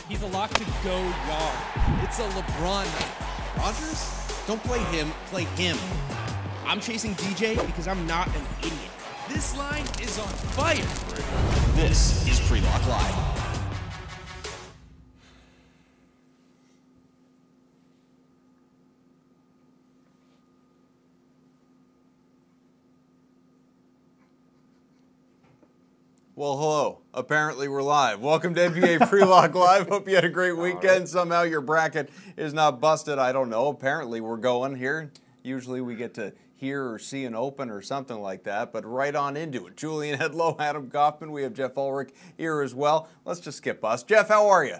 He's a lock to go yard. It's a LeBron night. Rogers? Don't play him, play him. I'm chasing DJ because I'm not an idiot. This line is on fire. This is Pre-Lock Live. Well, hello. Apparently we're live. Welcome to NBA Pre-Lock Live. Hope you had a great weekend. Somehow your bracket is not busted. I don't know. Apparently we're going here. Usually we get to hear or see an open or something like that, but right on into it. Julian, Edlow, Adam Kaufman. We have Geoff Ulrich here as well. Let's just skip us. Geoff, how are you?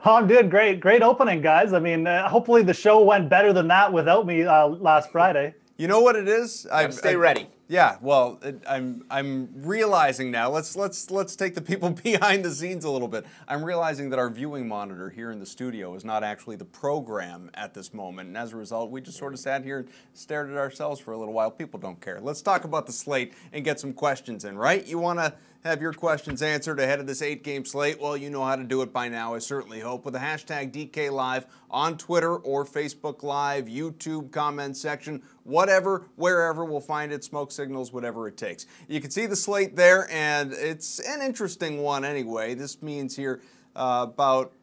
Oh, I'm doing great. Great opening, guys. I mean, hopefully the show went better than that without me last Friday. You know what it is? Stay ready. Yeah, well, I'm realizing now. Let's take the people behind the scenes a little bit. I'm realizing that our viewing monitor here in the studio is not actually the program at this moment, and as a result, we just sort of sat here and stared at ourselves for a little while. People don't care. Let's talk about the slate and get some questions in, right? You want to have your questions answered ahead of this 8-game slate? Well, you know how to do it by now, I certainly hope, with the hashtag DKLIVE on Twitter or Facebook Live, YouTube comment section, whatever, wherever we'll find it, smoke signals, whatever it takes. You can see the slate there, and it's an interesting one anyway. This means here about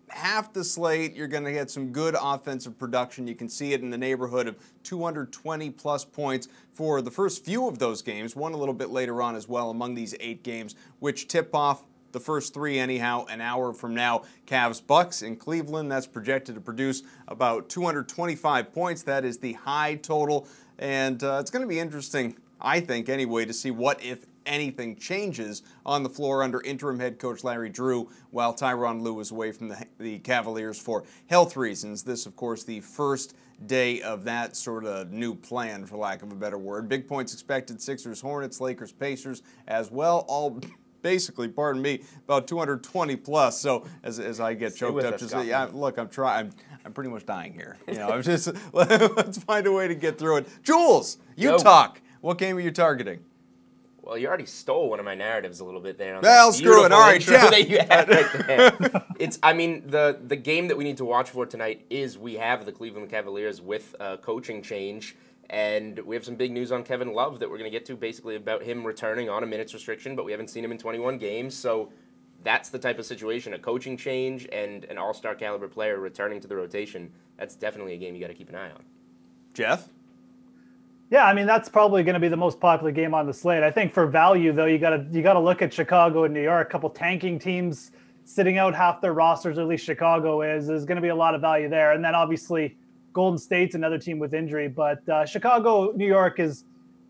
half the slate, you're going to get some good offensive production. You can see it in the neighborhood of 220-plus points for the first few of those games, one a little bit later on as well among these 8 games, which tip off the first 3 anyhow an hour from now. Cavs-Bucks in Cleveland, that's projected to produce about 225 points. That is the high total, and it's going to be interesting, I think anyway, to see what, if anything, changes on the floor under interim head coach Larry Drew while Tyronn Lue is away from the Cavaliers for health reasons. This, of course, the first day of that sort of new plan, for lack of a better word. Big points expected: Sixers, Hornets, Lakers, Pacers as well. All basically, pardon me, about 220 plus. So as I get choked up, just yeah, look, I'm trying. I'm pretty much dying here. You know, I'm just let's find a way to get through it. Jules, you talk. What game are you targeting? Well, you already stole one of my narratives a little bit there. Well, screw it. All right, Geoff. That you had right there. I mean, the game that we need to watch for tonight is we have the Cleveland Cavaliers with a coaching change, and we have some big news on Kevin Love that we're going to get to, basically about him returning on a minutes restriction, but we haven't seen him in 21 games, so that's the type of situation, a coaching change and an all-star caliber player returning to the rotation. That's definitely a game you got to keep an eye on. Geoff? Yeah, I mean, that's probably going to be the most popular game on the slate. I think for value, though, you got to look at Chicago and New York, a couple tanking teams sitting out half their rosters, or at least Chicago is. There's going to be a lot of value there. And then obviously Golden State's another team with injury, but Chicago, New York is,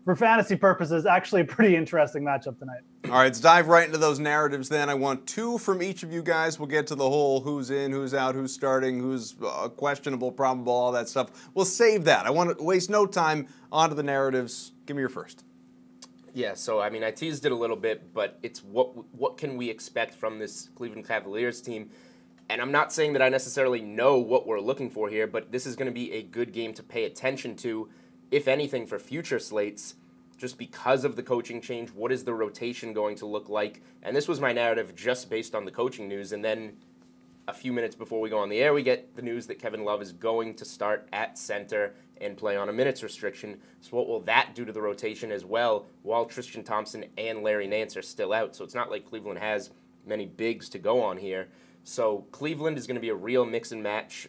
for fantasy purposes, actually a pretty interesting matchup tonight. All right, let's dive right into those narratives then. I want 2 from each of you guys. We'll get to the whole who's in, who's out, who's starting, who's questionable, probable, all that stuff. We'll save that. I want to waste no time onto the narratives. Give me your first. Yeah, so, I mean, I teased it a little bit, but it's what can we expect from this Cleveland Cavaliers team? And I'm not saying that I necessarily know what we're looking for here, but this is going to be a good game to pay attention to, if anything, for future slates, just because of the coaching change. What is the rotation going to look like? And this was my narrative just based on the coaching news. And then a few minutes before we go on the air, we get the news that Kevin Love is going to start at center and play on a minutes restriction. So what will that do to the rotation as well, while Tristan Thompson and Larry Nance are still out? So it's not like Cleveland has many bigs to go on here. So Cleveland is going to be a real mix and match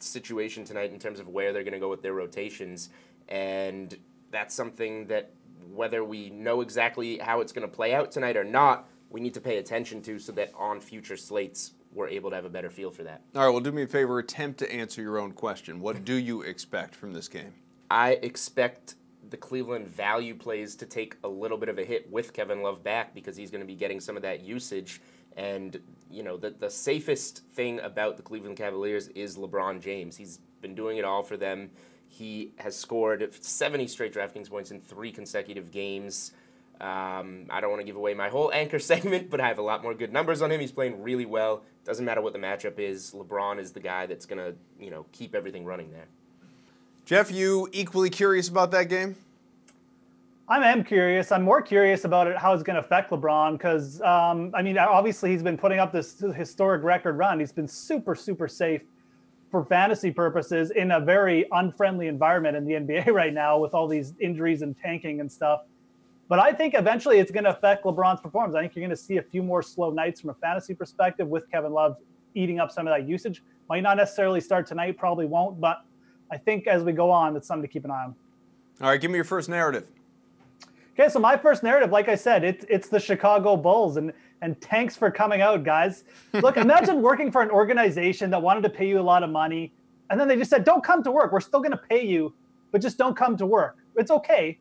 situation tonight in terms of where they're going to go with their rotations. And that's something that, whether we know exactly how it's going to play out tonight or not, we need to pay attention to, so that on future slates we're able to have a better feel for that. All right, well, do me a favor, attempt to answer your own question. What do you expect from this game? I expect the Cleveland value plays to take a little bit of a hit with Kevin Love back, because he's going to be getting some of that usage. And, you know, the safest thing about the Cleveland Cavaliers is LeBron James. He's been doing it all for them. He has scored 70 straight DraftKings points in 3 consecutive games. I don't want to give away my whole anchor segment, but I have a lot more good numbers on him. He's playing really well. Doesn't matter what the matchup is. LeBron is the guy that's going to, you know, keep everything running there. Geoff, you equally curious about that game? I am curious. I'm more curious about it, how it's going to affect LeBron, because, I mean, obviously he's been putting up this historic record run. He's been super, super safe for fantasy purposes in a very unfriendly environment in the NBA right now with all these injuries and tanking and stuff. But I think eventually it's going to affect LeBron's performance. I think you're going to see a few more slow nights from a fantasy perspective with Kevin Love eating up some of that usage. Might not necessarily start tonight, probably won't, but I think as we go on, it's something to keep an eye on. All right, give me your first narrative. Okay, so my first narrative, like I said, it's the Chicago Bulls, and thanks for coming out, guys. Look, imagine working for an organization that wanted to pay you a lot of money, and then they just said, don't come to work. We're still going to pay you, but just don't come to work. It's okay.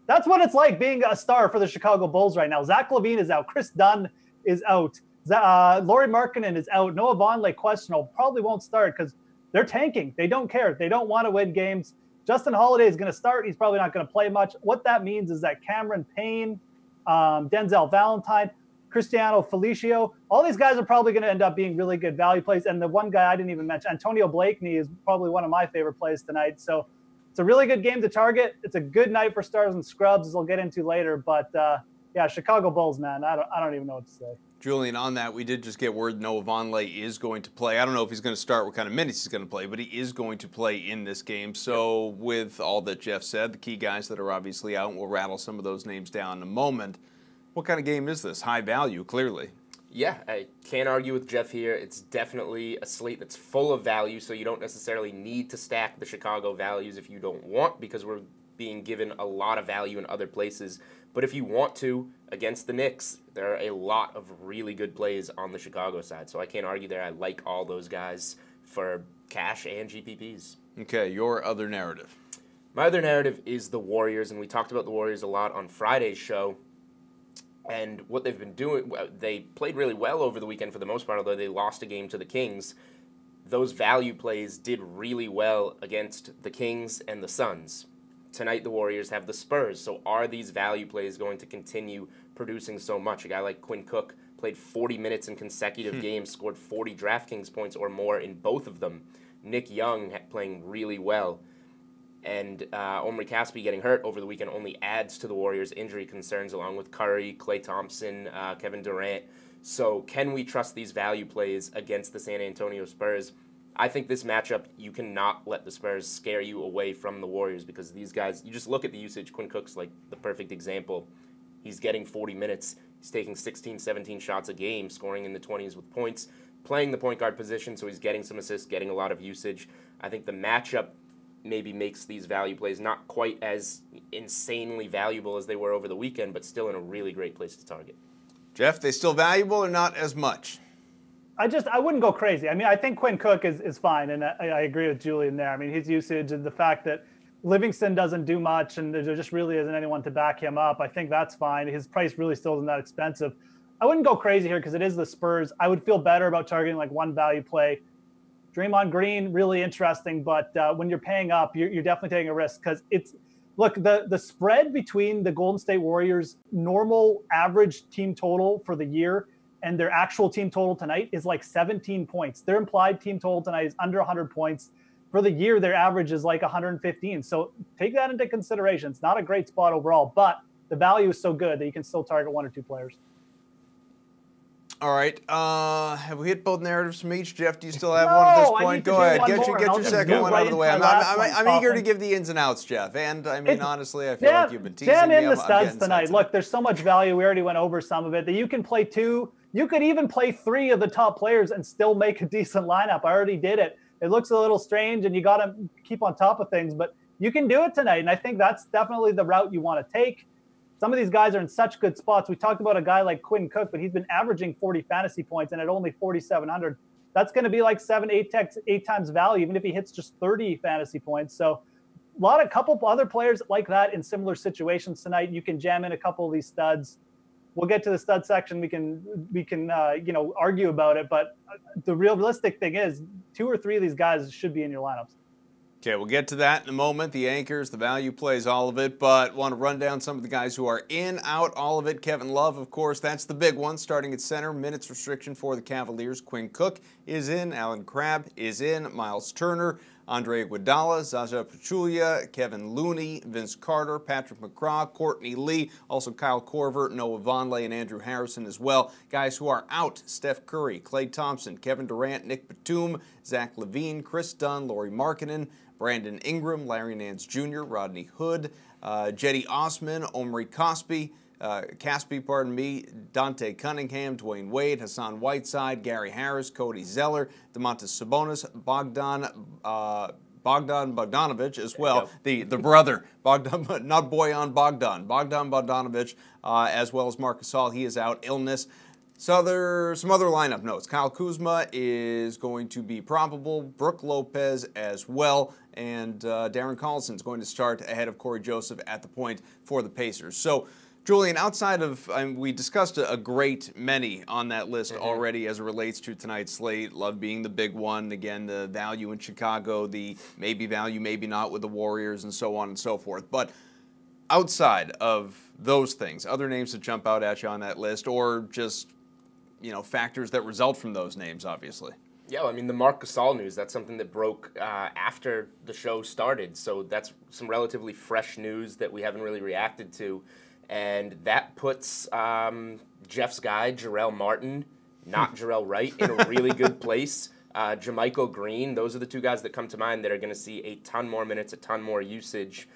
That's what it's like being a star for the Chicago Bulls right now. Zach LaVine is out. Chris Dunn is out. Lauri Markkanen is out. Noah Vonleh questionable. Probably won't start because they're tanking. They don't care. They don't want to win games. Justin Holiday is going to start. He's probably not going to play much. What that means is that Cameron Payne, Denzel Valentine, Cristiano Felicio, all these guys are probably going to end up being really good value plays. And the one guy I didn't even mention, Antonio Blakeney, is probably one of my favorite plays tonight. So it's a really good game to target. It's a good night for stars and scrubs, as we'll get into later. But yeah, Chicago Bulls, man, I don't even know what to say. Julian, on that, we did just get word Noah Vonleh is going to play. I don't know if he's going to start, what kind of minutes he's going to play, but he is going to play in this game. So with all that Geoff said, the key guys that are obviously out, and we'll rattle some of those names down in a moment. What kind of game is this? High value, clearly. Yeah, I can't argue with Geoff here. It's definitely a slate that's full of value, so you don't necessarily need to stack the Chicago values if you don't want, because we're being given a lot of value in other places. But if you want to, against the Knicks, there are a lot of really good plays on the Chicago side. So I can't argue there. I like all those guys for cash and GPPs. Okay, your other narrative. My other narrative is the Warriors, and we talked about the Warriors a lot on Friday's show. And what they've been doing, they played really well over the weekend for the most part, although they lost a game to the Kings. Those value plays did really well against the Kings and the Suns. Tonight, the Warriors have the Spurs. So are these value plays going to continue producing so much? A guy like Quinn Cook played 40 minutes in consecutive games, scored 40 DraftKings points or more in both of them. Nick Young playing really well. And Omri Caspi getting hurt over the weekend only adds to the Warriors' injury concerns, along with Curry, Klay Thompson, Kevin Durant. So can we trust these value plays against the San Antonio Spurs? I think this matchup, you cannot let the Spurs scare you away from the Warriors, because these guys, you just look at the usage. Quinn Cook's like the perfect example. He's getting 40 minutes. He's taking 16, 17 shots a game, scoring in the 20s with points, playing the point guard position, so he's getting some assists, getting a lot of usage. I think the matchup maybe makes these value plays not quite as insanely valuable as they were over the weekend, but still in a really great place to target. Geoff, they still valuable or not as much? I wouldn't go crazy. I mean, I think Quinn Cook is fine, and I agree with Julian there. I mean, his usage and the fact that Livingston doesn't do much and there just really isn't anyone to back him up, I think that's fine. His price really still isn't that expensive. I wouldn't go crazy here because it is the Spurs. I would feel better about targeting like one value play. Draymond Green, really interesting, but when you're paying up, you're definitely taking a risk because it's – look, the spread between the Golden State Warriors' normal average team total for the year and their actual team total tonight is like 17 points. Their implied team total tonight is under 100 points. For the year, their average is like 115. So take that into consideration. It's not a great spot overall, but the value is so good that you can still target one or two players. All right. Have we hit both narratives from each? Geoff, do you still have one at this point? Go ahead. Get your second one out of the way. I'm eager to give the ins and outs, Geoff. And, I mean, honestly, I feel like you've been teasing me. Jam in the studs tonight. Look, there's so much value. We already went over some of it. That you can play two. You could even play three of the top players and still make a decent lineup. I already did it. It looks a little strange, and you got to keep on top of things. But you can do it tonight, and I think that's definitely the route you want to take. Some of these guys are in such good spots. We talked about a guy like Quinn Cook, but he's been averaging 40 fantasy points and at only 4,700. That's going to be like 8 times value, even if he hits just 30 fantasy points. So a couple other players like that in similar situations tonight. You can jam in a couple of these studs. We'll get to the stud section. We can argue about it, but the realistic thing is 2 or 3 of these guys should be in your lineups. Okay, we'll get to that in a moment. The anchors, the value plays, all of it. But want to run down some of the guys who are in, out, all of it. Kevin Love, of course, that's the big one. Starting at center, minutes restriction for the Cavaliers. Quinn Cook is in. Alan Crabb is in. Miles Turner Andre Iguodala, Zaza Pachulia, Kevin Looney, Vince Carter, Patrick McCraw, Courtney Lee, also Kyle Korver, Noah Vonleh, and Andrew Harrison as well. Guys who are out: Steph Curry, Klay Thompson, Kevin Durant, Nick Batum, Zach LaVine, Chris Dunn, Lauri Markkanen, Brandon Ingram, Larry Nance Jr., Rodney Hood, Jetty Osman, Omri Caspi, Dante Cunningham, Dwayne Wade, Hassan Whiteside, Gary Harris, Cody Zeller, Domantas Sabonis, Bogdan Bogdanovic as well, the brother, Bogdan, not Boyan Bogdan Bogdanovic, as well as Marc Gasol. He is out, illness. So some other lineup notes. Kyle Kuzma is going to be probable, Brooke Lopez as well, and Darren Collison is going to start ahead of Corey Joseph at the point for the Pacers. So, Julian, outside of, we discussed a great many on that list already as it relates to tonight's slate. Love being the big one. Again, the value in Chicago, the maybe value, maybe not with the Warriors, and so on and so forth. But outside of those things, other names that jump out at you on that list, or just, factors that result from those names, obviously. Yeah, I mean, the Marc Gasol news, that's something that broke after the show started. So that's some relatively fresh news that we haven't really reacted to. And that puts Geoff's guy, Jarrell Martin, not Jarrell Wright, in a really good place. Jermichael Green, those are the two guys that come to mind that are going to see a ton more minutes, a ton more usage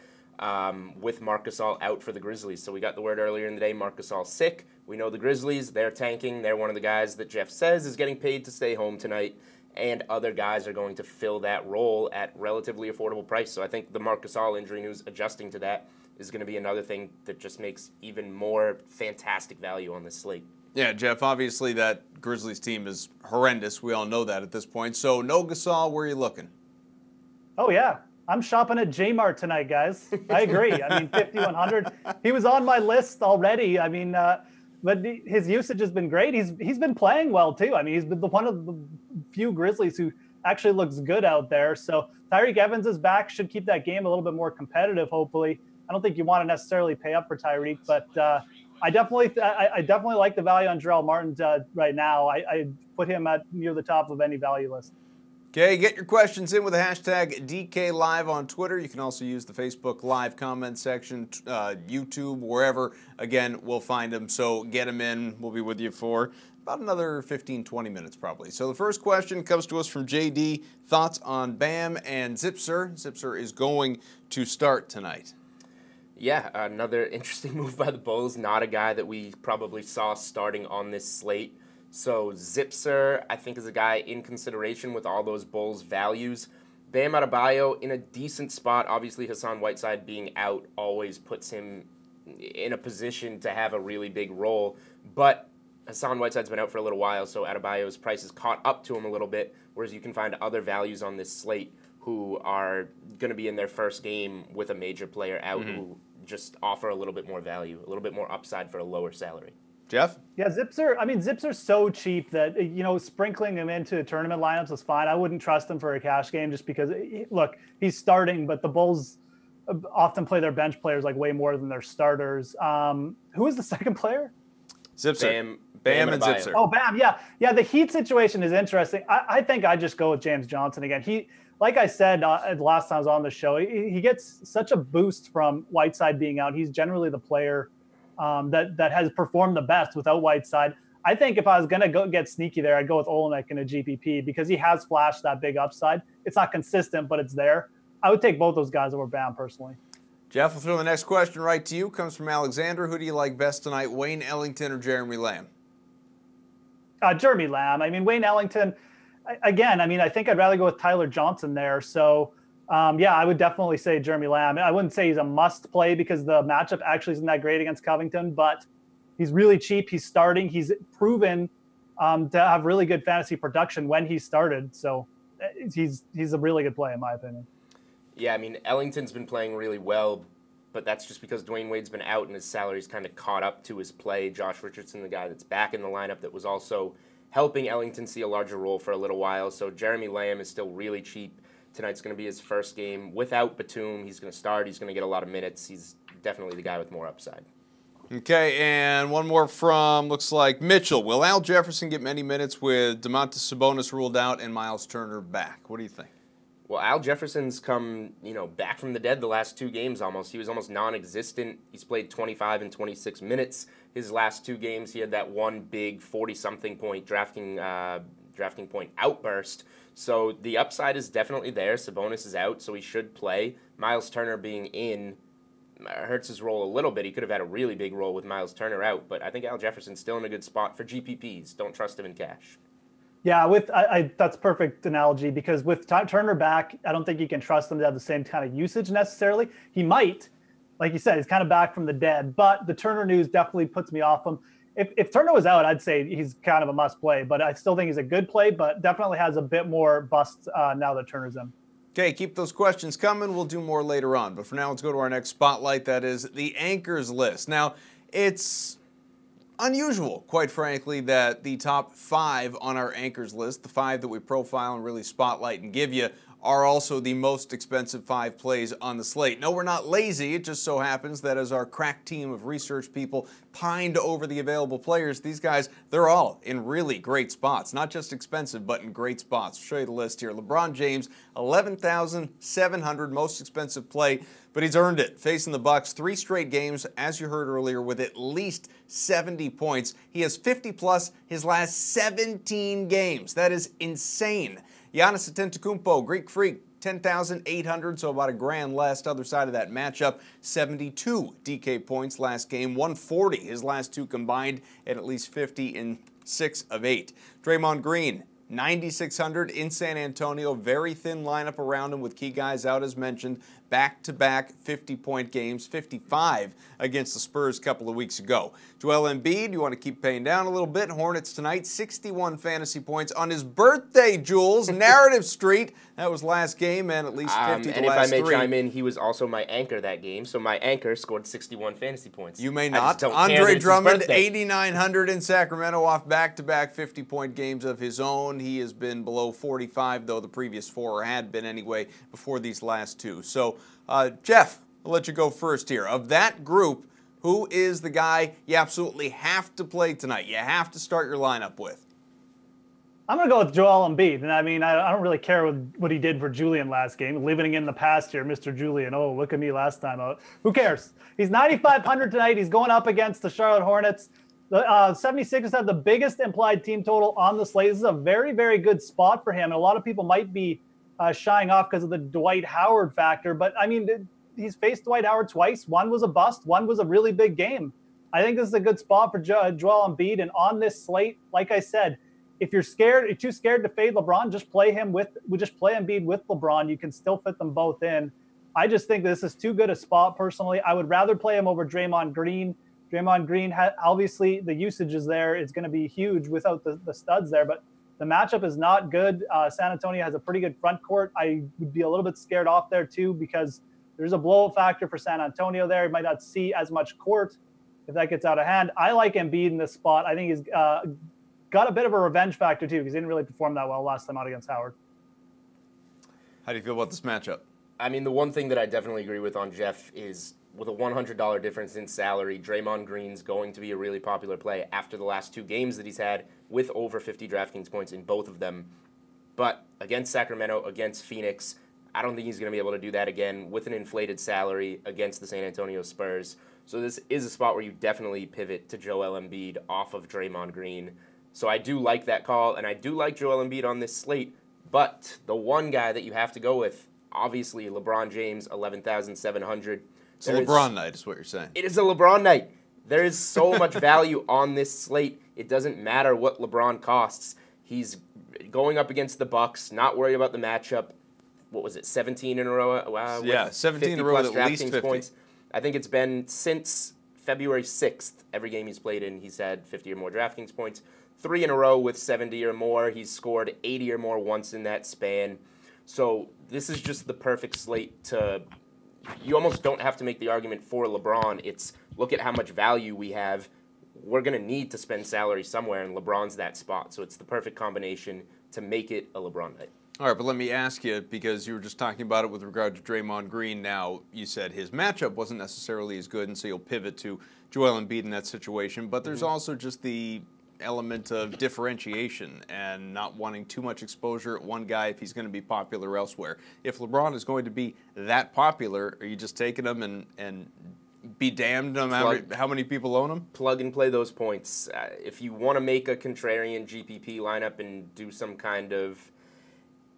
with Marc Gasol out for the Grizzlies. So we got the word earlier in the day, Marc Gasol's sick. We know the Grizzlies, they're tanking. They're one of the guys that Geoff says is getting paid to stay home tonight. And other guys are going to fill that role at relatively affordable price. So I think the Marc Gasol injury news, adjusting to that, is going to be another thing that just makes even more fantastic value on this slate. Yeah, Geoff, obviously that Grizzlies team is horrendous. We all know that at this point. So no Gasol, where are you looking? Oh, yeah. I'm shopping at J-Mart tonight, guys. I agree. I mean, 5,100. He was on my list already. I mean, but his usage has been great. He's been playing well, too. I mean, he's been one of the few Grizzlies who actually looks good out there. So Tyreke Evans is back, should keep that game a little bit more competitive, hopefully. I don't think you want to necessarily pay up for Tyreke, but I definitely like the value on Jarrell Martin right now. I put him at near the top of any value list. Okay, get your questions in with the hashtag DKLIVE on Twitter. You can also use the Facebook Live comment section, YouTube, wherever. Again, we'll find them, so get them in. We'll be with you for about another 15, 20 minutes probably. So the first question comes to us from JD. Thoughts on Bam and Zipser? Zipser is going to start tonight. Yeah, another interesting move by the Bulls. Not a guy that we probably saw starting on this slate. So Zipser, I think, is a guy in consideration with all those Bulls values. Bam Adebayo in a decent spot. Obviously, Hassan Whiteside being out always puts him in a position to have a really big role. But Hassan Whiteside's been out for a little while, so Adebayo's price has caught up to him a little bit, whereas you can find other values on this slate who are going to be in their first game with a major player out who just offer a little bit more value, a little bit more upside for a lower salary. Geoff? Yeah, Zipser's so cheap that, sprinkling him into tournament lineups is fine. I wouldn't trust him for a cash game just because, look, he's starting, but the Bulls often play their bench players like way more than their starters. Who is the second player? Zipser. Bam and Zipser. Oh, Bam, yeah. Yeah, the Heat situation is interesting. I think I just go with James Johnson again. He, like I said last time I was on the show, he gets such a boost from Whiteside being out. He's generally the player that has performed the best without Whiteside. I think if I was going to go get sneaky there, I'd go with Olenek in a GPP because he has flashed that big upside. It's not consistent, but it's there. I would take both those guys over Bam personally. Geoff, we'll throw the next question right to you. Comes from Alexander. Who do you like best tonight, Wayne Ellington or Jeremy Lamb? Jeremy Lamb. I mean, Wayne Ellington, again, I think I'd rather go with Tyler Johnson there. So, yeah, I would definitely say Jeremy Lamb. I wouldn't say he's a must play because the matchup actually isn't that great against Covington, but he's really cheap. He's starting. He's proven to have really good fantasy production when he started. So he's a really good play in my opinion. Yeah, I mean, Ellington's been playing really well, but that's just because Dwayne Wade's been out and his salary's kind of caught up to his play. Josh Richardson, the guy that's back in the lineup that was also helping Ellington see a larger role for a little while. So Jeremy Lamb is still really cheap. Tonight's going to be his first game without Batum. He's going to start. He's going to get a lot of minutes. He's definitely the guy with more upside. Okay, and one more from, looks like, Mitchell. Will Al Jefferson get many minutes with Domantas Sabonis ruled out and Miles Turner back? What do you think? Well, Al Jefferson's come, back from the dead the last 2 games almost. He was almost non-existent. He's played 25 and 26 minutes. His last 2 games, he had that one big 40-something point drafting point outburst. So the upside is definitely there. Sabonis is out, so he should play. Miles Turner being in hurts his role a little bit. He could have had a really big role with Miles Turner out, but I think Al Jefferson's still in a good spot for GPPs. Don't trust him in cash. Yeah, that's perfect analogy, because with Turner back, I don't think you can trust him to have the same kind of usage necessarily. He might, like you said, he's kind of back from the dead, but the Turner news definitely puts me off him. If Turner was out, I'd say he's kind of a must play, but I still think he's a good play, but definitely has a bit more bust now that Turner's in. Okay, keep those questions coming. We'll do more later on, but for now, let's go to our next spotlight. That is the anchors list. Now, it's unusual, quite frankly, that the top 5 on our anchors list, the 5 that we profile and really spotlight and give you, are also the most expensive 5 plays on the slate. No, we're not lazy. It just so happens that as our crack team of research people pined over the available players, these guys, they're all in really great spots. Not just expensive, but in great spots. I'll show you the list here. LeBron James, $11,700, most expensive play, but he's earned it. Facing the Bucks, 3 straight games, as you heard earlier, with at least 70 points. He has 50+ his last 17 games. That is insane. Giannis Antetokounmpo, Greek Freak, 10,800, so about $1,000 less. Other side of that matchup, 72 DK points last game, 140 his last 2 combined, and at least 50 in 6 of 8. Draymond Green, 9,600 in San Antonio. Very thin lineup around him with key guys out, as mentioned. Back-to-back 50-point games, 55 against the Spurs a couple of weeks ago. Joel Embiid, you want to keep paying down a little bit. Hornets tonight, 61 fantasy points on his birthday, Jules. Narrative Street. That was last game, and at least 50 the last 3. And if I may chime in, he was also my anchor that game, so my anchor scored 61 fantasy points. You may not. Andre Drummond, 8,900 in Sacramento off back-to-back 50-point games of his own. He has been below 45, though the previous 4 had been anyway before these last 2. So, Geoff, I'll let you go first here. Of that group, who is the guy you absolutely have to play tonight? You have to start your lineup with. I'm going to go with Joel Embiid. And I mean, I don't really care what he did for Julian last game. Living in the past here, Mr. Julian. Oh, look at me last time out. Who cares? He's 9,500 tonight. He's going up against the Charlotte Hornets. The 76ers have the biggest implied team total on the slate. This is a very, very good spot for him. And a lot of people might be shying off because of the Dwight Howard factor. But, I mean, he's faced Dwight Howard twice. One was a bust. One was a really big game. I think this is a good spot for Joel Embiid. And on this slate, like I said, if you're too scared to fade LeBron, just play Embiid with LeBron. You can still fit them both in. I just think this is too good a spot personally. I would rather play him over Draymond Green. Draymond Green, obviously the usage is there. It's going to be huge without the studs there, but the matchup is not good. San Antonio has a pretty good front court. I would be a little bit scared off there too, because there's a blowout factor for San Antonio there. You might not see as much court if that gets out of hand. I like Embiid in this spot. I think he's got a bit of a revenge factor too, because he didn't really perform that well last time out against Howard. How do you feel about this matchup? I mean, the one thing that I definitely agree with on Geoff is with a $100 difference in salary, Draymond Green's going to be a really popular play after the last 2 games that he's had with over 50 DraftKings points in both of them. But against Sacramento, against Phoenix, I don't think he's going to be able to do that again with an inflated salary against the San Antonio Spurs. So this is a spot where you definitely pivot to Joel Embiid off of Draymond Green. So I do like that call, and I do like Joel Embiid on this slate. But the one guy that you have to go with, obviously LeBron James, 11,700. It's a LeBron night is what you're saying. It is a LeBron night. There is so much value on this slate. It doesn't matter what LeBron costs. He's going up against the Bucks, not worried about the matchup. What was it, 17 in a row? Wow, yeah, 17 in a row with at least 50. Points. I think it's been since February 6th. Every game he's played in, he's had 50 or more DraftKings points. 3 in a row with 70 or more. He's scored 80 or more once in that span. So this is just the perfect slate to... You almost don't have to make the argument for LeBron. It's look at how much value we have. We're going to need to spend salary somewhere, and LeBron's that spot. So it's the perfect combination to make it a LeBron night. All right, but let me ask you, because you were just talking about it with regard to Draymond Green. Now, you said his matchup wasn't necessarily as good, and so you'll pivot to Joel Embiid in that situation. But there's also just the element of differentiation and not wanting too much exposure at one guy if he's going to be popular elsewhere. If LeBron is going to be that popular, are you just taking him and be damned no matter how many people own him? Plug and play those points. If you want to make a contrarian GPP lineup and do some kind of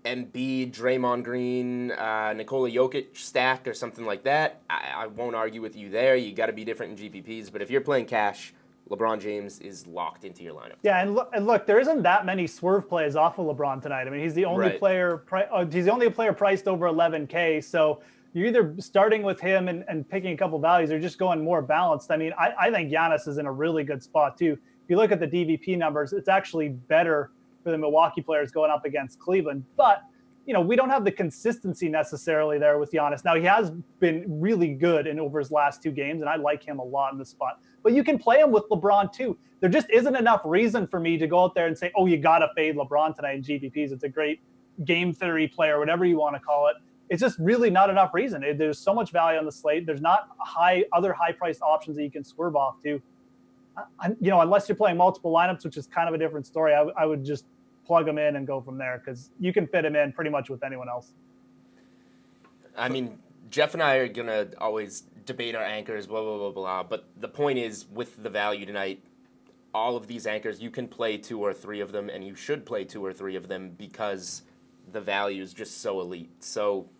Embiid, Draymond Green, Nikola Jokic stack or something like that, I won't argue with you there. You got to be different in GPPs. But if you're playing cash, LeBron James is locked into your lineup. Yeah, and look, there isn't that many swerve plays off of LeBron tonight. I mean, he's the only player. He's the only player priced over 11K. So you're either starting with him and picking a couple values, or just going more balanced. I mean, I think Giannis is in a really good spot too. If you look at the DVP numbers, it's actually better for the Milwaukee players going up against Cleveland. But we don't have the consistency necessarily there with Giannis. Now, he has been really good in over his last 2 games, and I like him a lot in this spot. But you can play him with LeBron, too. There just isn't enough reason for me to go out there and say, oh, you got to fade LeBron tonight in GPPs. It's a great game theory player, whatever you want to call it. It's just really not enough reason. There's so much value on the slate. There's not other high-priced options that you can swerve off to. Unless you're playing multiple lineups, which is kind of a different story, I would just plug them in and go from there, because you can fit him in pretty much with anyone else. I mean, Geoff and I are going to always debate our anchors, blah, blah, blah, blah. But the point is, with the value tonight, all of these anchors, you can play 2 or 3 of them, and you should play 2 or 3 of them because the value is just so elite. So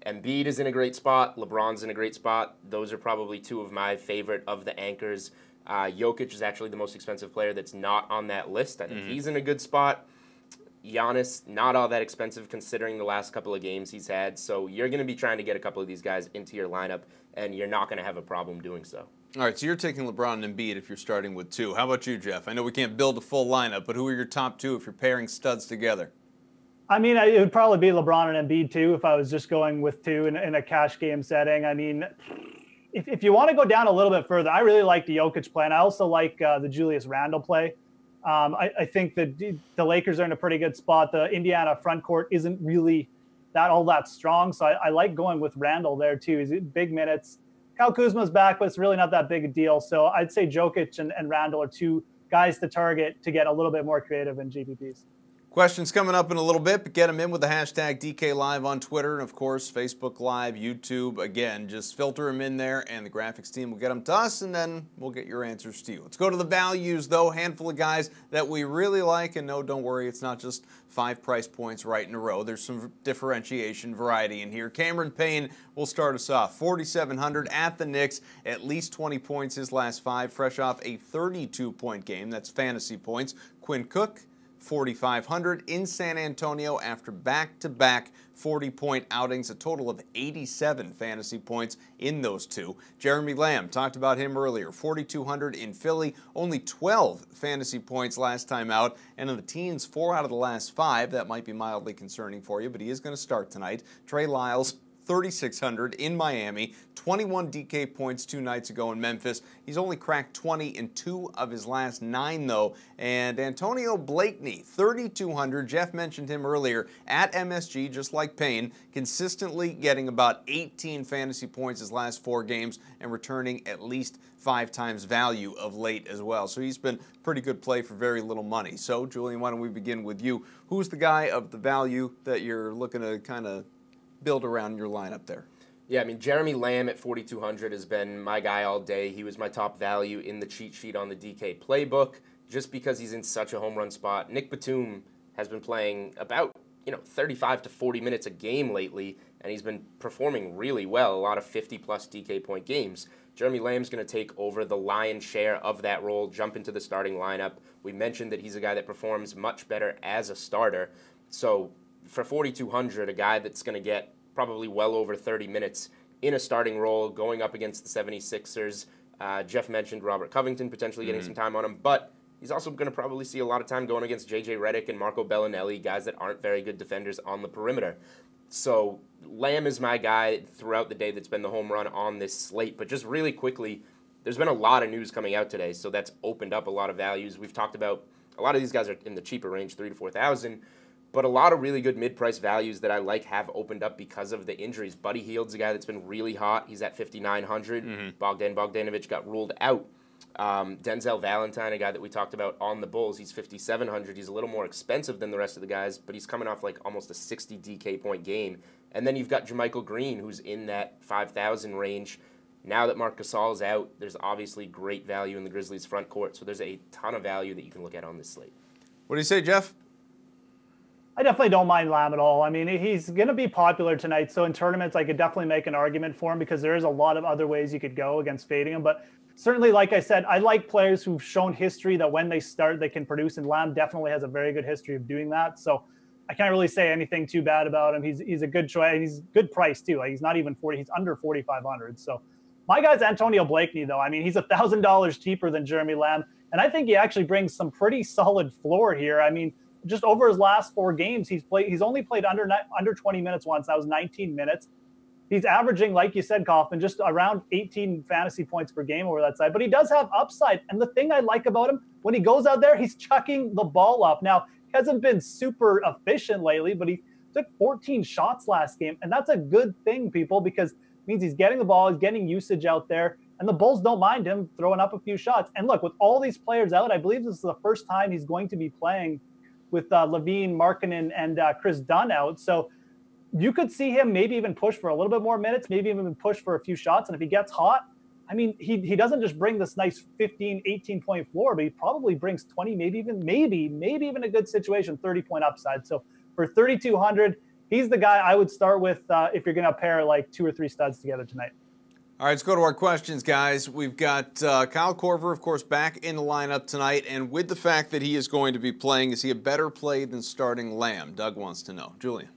Embiid is in a great spot. LeBron's in a great spot. Those are probably 2 of my favorite of the anchors. Jokic is actually the most expensive player that's not on that list. I think he's in a good spot. Giannis, not all that expensive considering the last couple of games he's had. So you're going to be trying to get a couple of these guys into your lineup, and you're not going to have a problem doing so. All right, so you're taking LeBron and Embiid if you're starting with 2. How about you, Geoff? I know we can't build a full lineup, but who are your top 2 if you're pairing studs together? I mean, it would probably be LeBron and Embiid, too, if I was just going with 2 in a cash game setting. I mean, if you want to go down a little bit further, I really like the Jokic play, and I also like the Julius Randle play. I think that the Lakers are in a pretty good spot. The Indiana front court isn't really all that strong, so I like going with Randle there too. He's big minutes. Kyle Kuzma's back, but it's really not that big a deal. So I'd say Jokic and Randle are 2 guys to target to get a little bit more creative in GPPs. Questions coming up in a little bit, but get them in with the hashtag DKLIVE on Twitter and, of course, Facebook Live, YouTube. Again, just filter them in there, and the graphics team will get them to us, and then we'll get your answers to you. Let's go to the values, though. Handful of guys that we really like, and no, don't worry, it's not just 5 price points right in a row. There's some differentiation, variety in here. Cameron Payne will start us off. 4,700 at the Knicks, at least 20 points his last 5, fresh off a 32-point game. That's fantasy points. Quinn Cook, 4,500 in San Antonio after back-to-back 40-point outings, a total of 87 fantasy points in those 2. Jeremy Lamb, talked about him earlier, 4,200 in Philly, only 12 fantasy points last time out, and in the teens, 4 out of the last 5. That might be mildly concerning for you, but he is going to start tonight. Trey Lyles, 3,600 in Miami, 21 DK points 2 nights ago in Memphis. He's only cracked 20 in 2 of his last 9, though. And Antonio Blakeney, 3,200. Geoff mentioned him earlier at MSG, just like Payne, consistently getting about 18 fantasy points his last 4 games and returning at least 5 times value of late as well. So he's been pretty good play for very little money. So, Julian, why don't we begin with you? Who's the guy of the value that you're looking to kind of build around your lineup there? Yeah, I mean, Jeremy Lamb at 4,200 has been my guy all day. He was my top value in the cheat sheet on the DK playbook just because he's in such a home run spot. Nick Batum has been playing about 35 to 40 minutes a game lately, and he's been performing really well, a lot of 50-plus DK point games. Jeremy Lamb's going to take over the lion's share of that role, jump into the starting lineup. We mentioned that he's a guy that performs much better as a starter. So for 4,200, a guy that's going to get probably well over 30 minutes in a starting role going up against the 76ers. Geoff mentioned Robert Covington potentially getting some time on him, but he's also going to probably see a lot of time going against J.J. Redick and Marco Bellinelli, guys that aren't very good defenders on the perimeter. So Lamb is my guy throughout the day that's been the home run on this slate. But just really quickly, there's been a lot of news coming out today, so that's opened up a lot of values. We've talked about a lot of these guys are in the cheaper range, 3,000 to 4,000. But a lot of really good mid-price values that I like have opened up because of the injuries. Buddy Hield's a guy that's been really hot. He's at 5,900. Bogdan Bogdanovic got ruled out. Denzel Valentine, a guy that we talked about on the Bulls, he's 5,700. He's a little more expensive than the rest of the guys, but he's coming off like almost a 60 DK point game. And then you've got JaMychal Green, who's in that 5,000 range. Now that Marc Gasol is out, there's obviously great value in the Grizzlies' front court, so there's a ton of value that you can look at on this slate. What do you say, Geoff? I definitely don't mind Lamb at all. I mean, he's going to be popular tonight, so in tournaments, I could definitely make an argument for him because there is a lot of other ways you could go against fading him. But certainly, like I said, I like players who've shown history that when they start, they can produce, and Lamb definitely has a very good history of doing that. So I can't really say anything too bad about him. He's a good choice. He's good price too. Like, he's not even 40. He's under 4,500. So my guy's Antonio Blakeney, though. I mean, he's $1,000 cheaper than Jeremy Lamb, and I think he actually brings some pretty solid floor here. I mean, just over his last 4 games, he's only played under 20 minutes once. That was 19 minutes. He's averaging, like you said, Kaufman, just around 18 fantasy points per game over that side. But he does have upside. And the thing I like about him, when he goes out there, he's chucking the ball up. Now, he hasn't been super efficient lately, but he took 14 shots last game. And that's a good thing, people, because it means he's getting the ball, he's getting usage out there. And the Bulls don't mind him throwing up a few shots. And look, with all these players out, I believe this is the first time he's going to be playing with Levine, Markkanen, and Chris Dunn out. So you could see him maybe even push for a little bit more minutes, maybe even push for a few shots. And if he gets hot, I mean, he doesn't just bring this nice 15, 18-point floor, but he probably brings 20, maybe even a good situation, 30-point upside. So for 3,200, he's the guy I would start with if you're going to pair like 2 or 3 studs together tonight. All right, let's go to our questions, guys. We've got Kyle Korver, of course, back in the lineup tonight. And with the fact that he is going to be playing, is he a better play than starting Lamb? Doug wants to know. Julian?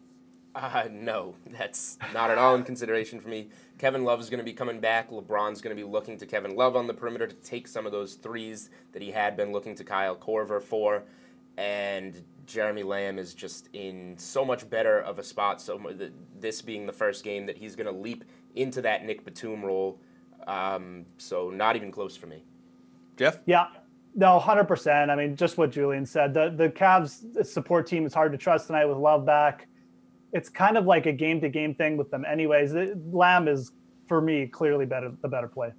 No, that's not at all in consideration for me. Kevin Love is going to be coming back. LeBron's going to be looking to Kevin Love on the perimeter to take some of those threes that he had been looking to Kyle Korver for. And Jeremy Lamb is just in so much better of a spot. So this being the first game that he's going to leap into that Nick Batum role. So not even close for me. Geoff? Yeah. No, 100%. I mean, just what Julian said. The Cavs support team is hard to trust tonight with Love back. It's kind of like a game-to-game thing with them anyways. Lamb is, for me, clearly the better play.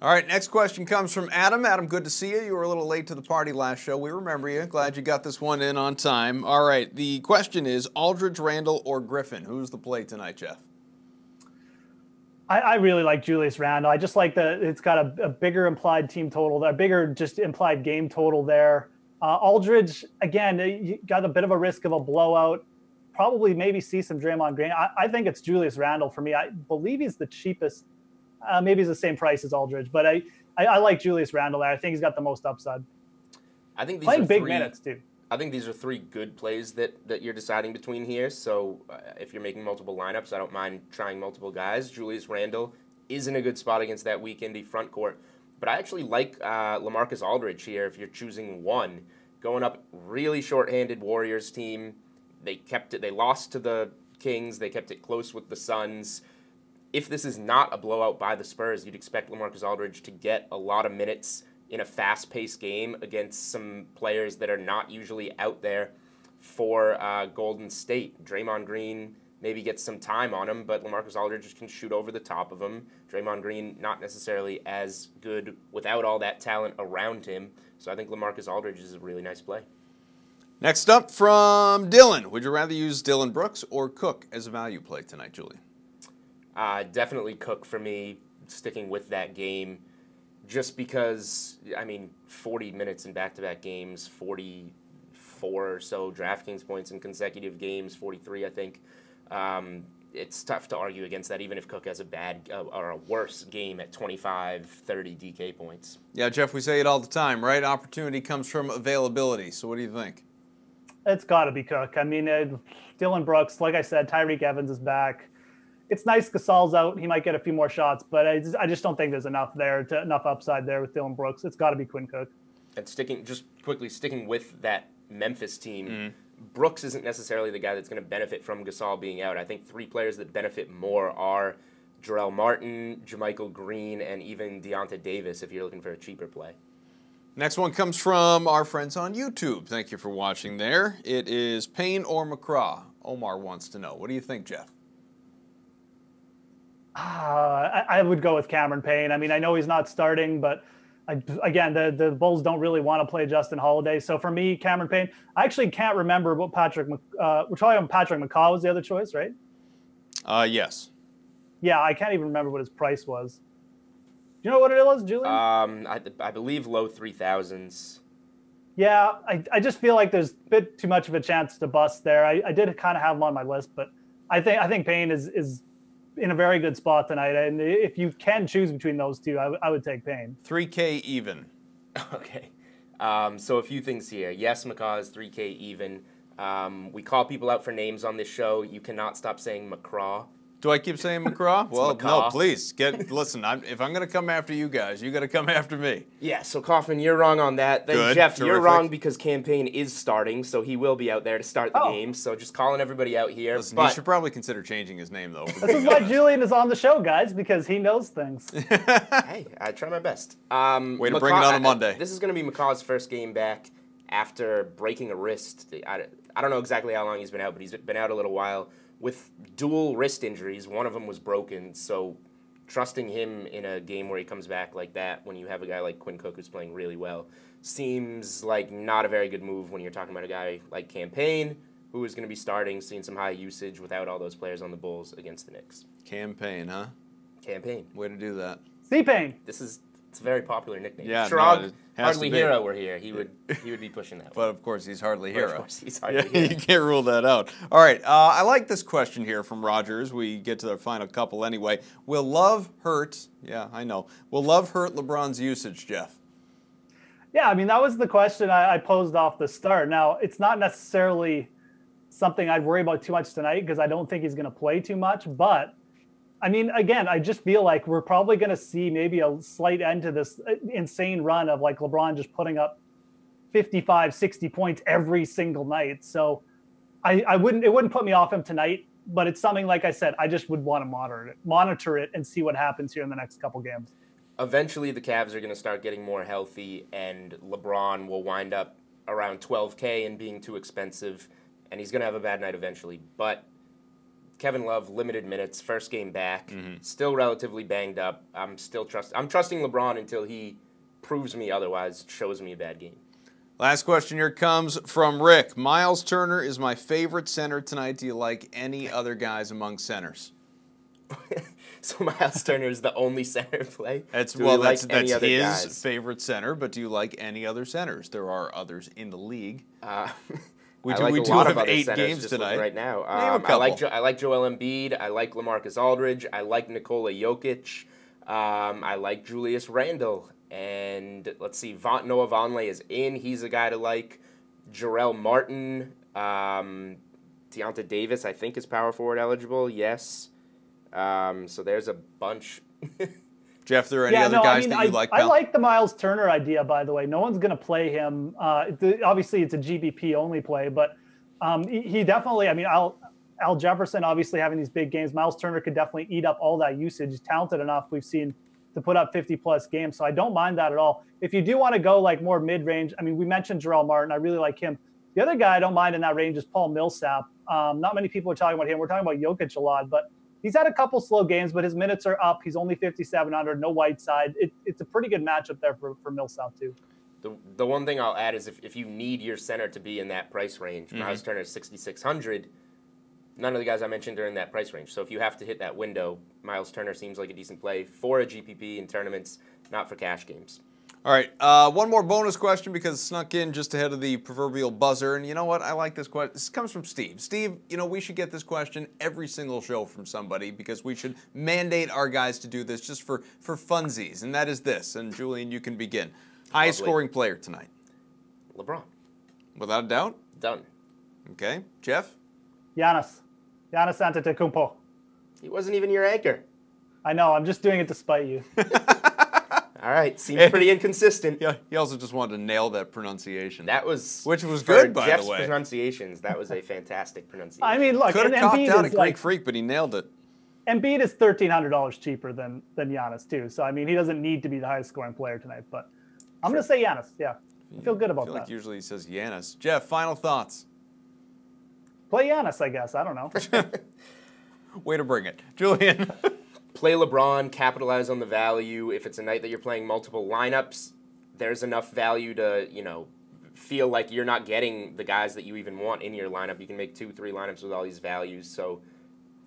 All right, next question comes from Adam. Adam, good to see you. You were a little late to the party last show. We remember you. Glad you got this one in on time. All right, the question is Aldridge, Randle, or Griffin? Who's the play tonight, Geoff? I really like Julius Randle. I just like it's got a bigger implied team total, a bigger just implied game total there. Aldridge, again, you got a bit of a risk of a blowout. Probably maybe see some Draymond Green. I think it's Julius Randle for me. I believe he's the cheapest. Maybe he's the same price as Aldridge, but I like Julius Randle there. I think he's got the most upside. I think these playing are big 3, minutes too. I think these are 3 good plays that you're deciding between here. So if you're making multiple lineups, I don't mind trying multiple guys. Julius Randle is in a good spot against that weak Indy front court. But I actually like LaMarcus Aldridge here if you're choosing one. Going up really shorthanded Warriors team. They kept it. They lost to the Kings. They kept it close with the Suns. If this is not a blowout by the Spurs, you'd expect LaMarcus Aldridge to get a lot of minutes in a fast-paced game against some players that are not usually out there for Golden State. Draymond Green maybe gets some time on him, but LaMarcus Aldridge can shoot over the top of him. Draymond Green not necessarily as good without all that talent around him. So I think LaMarcus Aldridge is a really nice play. Next up from Dylan. Would you rather use Dylan Brooks or Cook as a value play tonight, Julian? Definitely Cook for me, sticking with that game. Just because, I mean, 40 minutes in back-to-back games, 44 or so DraftKings points in consecutive games, 43, I think. It's tough to argue against that, even if Cook has a bad or a worse game at 25, 30 DK points. Yeah, Geoff, we say it all the time, right? Opportunity comes from availability. So what do you think? It's got to be Cook. I mean, Dylan Brooks, like I said, Tyreek Evans is back. It's nice Gasol's out. He might get a few more shots, but I just don't think there's enough upside there with Dylan Brooks. It's got to be Quinn Cook. And sticking with that Memphis team, Brooks isn't necessarily the guy that's going to benefit from Gasol being out. I think 3 players that benefit more are Jarrell Martin, JaMychal Green, and even Deonta Davis if you're looking for a cheaper play. Next one comes from our friends on YouTube. Thank you for watching there. It is Payne or McCraw. Omar wants to know. What do you think, Geoff? I would go with Cameron Payne. I mean, I know he's not starting, but Again, the Bulls don't really want to play Justin Holiday. So for me, Cameron Payne, I actually can't remember what we're talking about. Patrick McCaw was the other choice, right? Yes. Yeah, I can't even remember what his price was. Do you know what it was, Julian? I believe low 3,000s. Yeah, I just feel like there's a bit too much of a chance to bust there. I did kind of have him on my list, but I think Payne is in a very good spot tonight. And if you can choose between those two, I would take Payne. 3K even. Okay. So a few things here. Yes, McCaw is 3K even. We call people out for names on this show. You cannot stop saying McCraw. Do I keep saying McCraw? Well, McCaw. no, please. Listen, if I'm going to come after you guys, you got to come after me. Yeah, so Kaufman, you're wrong on that. Then Good, Geoff, terrific. you're wrong because Campaign is starting, so he will be out there to start the game. So just calling everybody out here. Listen, he should probably consider changing his name, though. This is why Julian is on the show, guys, because he knows things. Hey, I try my best. Way to bring it on a Monday. This is going to be McCaw's first game back after breaking a wrist. I don't know exactly how long he's been out, but he's been out a little while with dual wrist injuries. One of them was broken, so trusting him in a game where he comes back like that when you have a guy like Quinn Cook who's playing really well seems like not a very good move when you're talking about a guy like Campaign who is going to be starting, seeing some high usage without all those players on the Bulls against the Knicks. Campaign, huh? Campaign. Way to do that. C-Payne. It's a very popular nickname. Yeah, Shrog, it has Hardly to be. Hero were here. He would be pushing that. But of course, he's hardly But of hero. course, he's hardly Yeah, hero. you can't rule that out. All right, I like this question here from Rogers. We get to the final couple anyway. Will love hurt? Yeah, I know. Will love hurt LeBron's usage, Geoff? Yeah, I mean, that was the question I posed off the start. Now, it's not necessarily something I'd worry about too much tonight because I don't think he's going to play too much. But, I mean, again, I just feel like we're probably going to see maybe a slight end to this insane run of like LeBron just putting up 55, 60 points every single night. So it wouldn't put me off him tonight, but it's something, like I said, I just would want to monitor it and see what happens here in the next couple games. Eventually, the Cavs are going to start getting more healthy, and LeBron will wind up around 12K and being too expensive, and he's going to have a bad night eventually. But Kevin Love, limited minutes, first game back, still relatively banged up. I'm trusting LeBron until he proves me otherwise, shows me a bad game. Last question here comes from Rick. Miles Turner is my favorite center tonight. Do you like any other guys among centers? So Miles Turner is the only center play? That's Do we like his any other guys? favorite center, but do you like any other centers? There are others in the league. We I do, like we a do lot have of other 8 centers games just tonight. looking right now. Name a couple. I like Joel Embiid. I like LaMarcus Aldridge. I like Nikola Jokic. I like Julius Randle. And let's see, Noah Vonleh is in. He's a guy to like. Jarrell Martin. Deonta Davis, I think, is power forward eligible. Yes. So there's a bunch. Geoff, there are any other guys that you like, I pal? like the Miles Turner idea, by the way. No one's going to play him. Obviously, it's a GBP only play, but he definitely, I mean, Al Jefferson obviously having these big games. Miles Turner could definitely eat up all that usage. He's talented enough, we've seen, to put up 50-plus games. So I don't mind that at all. If you do want to go like more mid-range, I mean, we mentioned Jarrell Martin. I really like him. The other guy I don't mind in that range is Paul Millsap. Not many people are talking about him. We're talking about Jokic a lot, but he's had a couple slow games, but his minutes are up. He's only 5,700, no Whiteside. It's a pretty good matchup there for Millsap, too. The one thing I'll add is if you need your center to be in that price range, Miles Turner is 6,600. None of the guys I mentioned are in that price range. So if you have to hit that window, Miles Turner seems like a decent play for a GPP in tournaments, not for cash games. All right, one more bonus question because it snuck in just ahead of the proverbial buzzer. And you know what? I like this question. This comes from Steve. Steve, you know, we should get this question every single show from somebody because we should mandate our guys to do this just for funsies. And that is this. And Julian, you can begin. Highest scoring player tonight? LeBron. Without a doubt? Done. Okay. Geoff? Giannis Antetokounmpo. He wasn't even your anchor. I know. I'm just doing it to spite you. All right, seems pretty inconsistent. Yeah, he also just wanted to nail that pronunciation. Which was good, by Geoff's the way. pronunciations. That was a fantastic pronunciation. I mean, look, could have copped Embiid out a is Greek like, freak, but he nailed it. Embiid is $1,300 cheaper than Giannis too. So I mean, he doesn't need to be the highest scoring player tonight. But I'm going to say Giannis. Yeah, I feel good about I feel that. like usually he says Giannis. Geoff, final thoughts. Play Giannis, I guess. I don't know. Way to bring it, Julian. Play LeBron, capitalize on the value. If it's a night that you're playing multiple lineups, there's enough value to, feel like you're not getting the guys that you even want in your lineup. You can make 2-3 lineups with all these values. So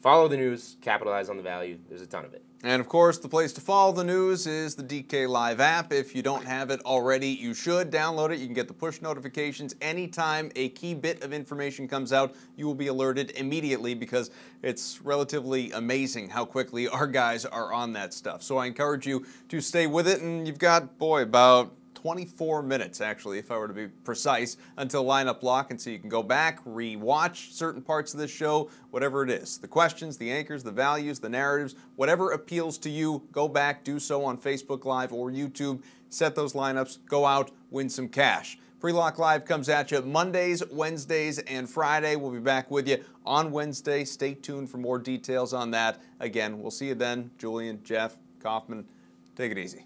follow the news, capitalize on the value. There's a ton of it. And of course, the place to follow the news is the DKLIVE app. If you don't have it already, you should download it. You can get the push notifications anytime a key bit of information comes out. You will be alerted immediately because it's relatively amazing how quickly our guys are on that stuff. So I encourage you to stay with it, and you've got, about 24 minutes, actually, if I were to be precise, until lineup lock, and so you can go back, re-watch certain parts of this show, whatever it is. The questions, the anchors, the values, the narratives, whatever appeals to you, go back, do so on Facebook Live or YouTube, set those lineups, go out, win some cash. Pre-Lock Live comes at you Mondays, Wednesdays, and Friday. We'll be back with you on Wednesday. Stay tuned for more details on that. Again, we'll see you then. Julian, Geoff, Kaufman, take it easy.